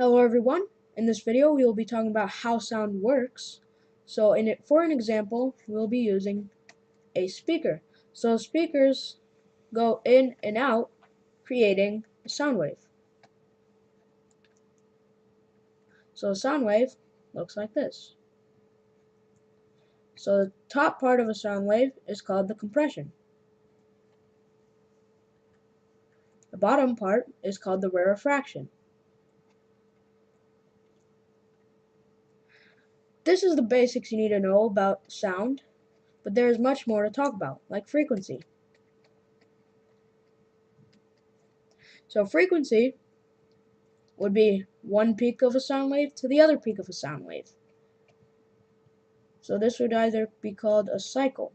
Hello everyone. In this video we will be talking about how sound works. So for an example, we'll be using a speaker. So speakers go in and out, creating a sound wave. So a sound wave looks like this. So the top part of a sound wave is called the compression. The bottom part is called the rarefaction. This is the basics you need to know about sound, but there is much more to talk about, like frequency. So frequency would be one peak of a sound wave to the other peak of a sound wave. So this would either be called a cycle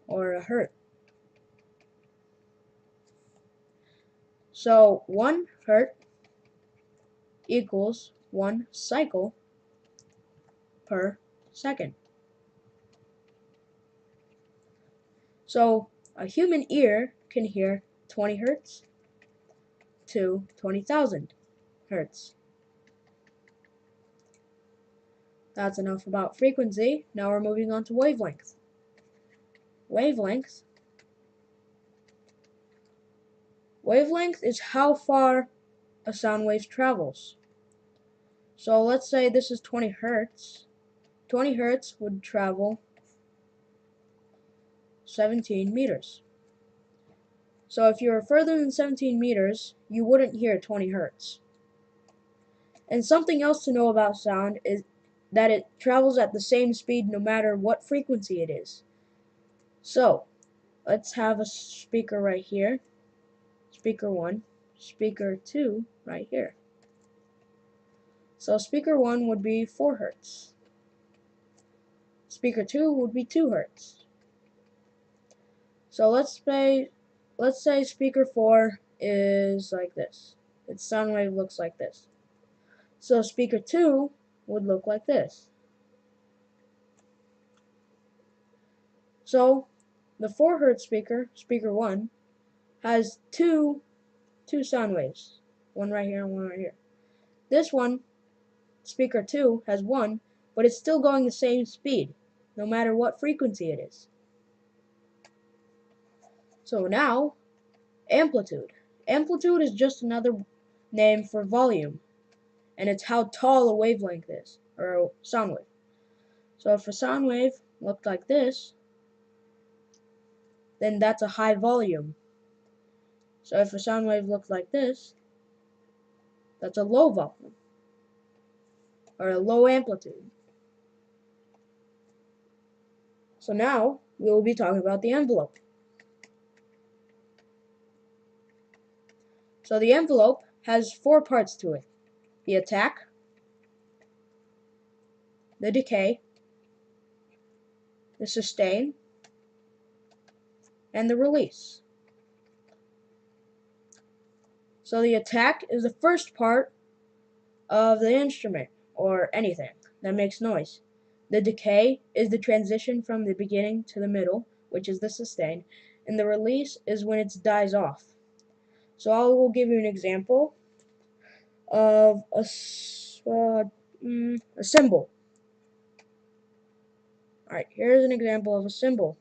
or a hertz. So 1 hertz equals 1 cycle per second. So a human ear can hear 20 hertz to 20,000 hertz. That's enough about frequency. Now we're moving on to wavelength. Wavelength is how far a sound wave travels. So let's say this is 20 hertz. 20 hertz would travel 17 meters. So if you were further than 17 meters, you wouldn't hear 20 hertz. And something else to know about sound is that it travels at the same speed no matter what frequency it is. So let's have a speaker right here, speaker 1, speaker 2 right here. So speaker 1 would be 4 hertz. Speaker 2 would be 2 hertz. So let's say speaker 4 is like this. Its sound wave looks like this. So speaker 2 would look like this. So the 4 hertz speaker, speaker 1, has two sound waves. One right here and one right here. This one, speaker 2, has one, but it's still going the same speed, no matter what frequency it is. So now, amplitude. Amplitude is just another name for volume, and it's how tall a wavelength is, or a sound wave. So if a sound wave looked like this, then that's a high volume. So if a sound wave looked like this, that's a low volume, or a low amplitude. So now, we will be talking about the envelope. So the envelope has 4 parts to it: the attack, the decay, the sustain, and the release. So the attack is the first part of the instrument, or anything that makes noise. The decay is the transition from the beginning to the middle, which is the sustain, and the release is when it dies off. So I will give you an example of a cymbal. Alright, here's an example of a cymbal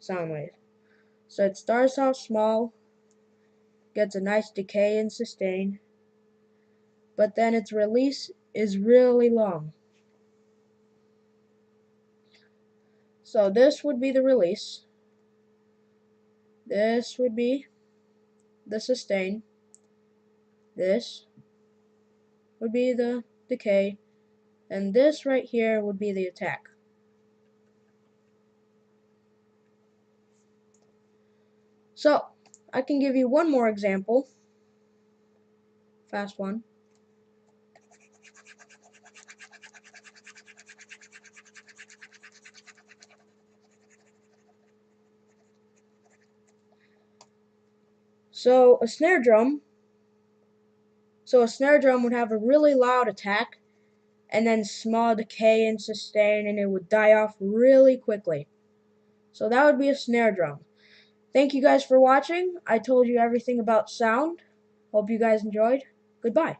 sound wave. So it starts off small, gets a nice decay and sustain, but then its release is really long. So this would be the release, this would be the sustain, this would be the decay, and this right here would be the attack. So I can give you one more example, fast one. So a snare drum would have a really loud attack and then small decay and sustain, and it would die off really quickly. So that would be a snare drum. Thank you guys for watching. I told you everything about sound. Hope you guys enjoyed. Goodbye.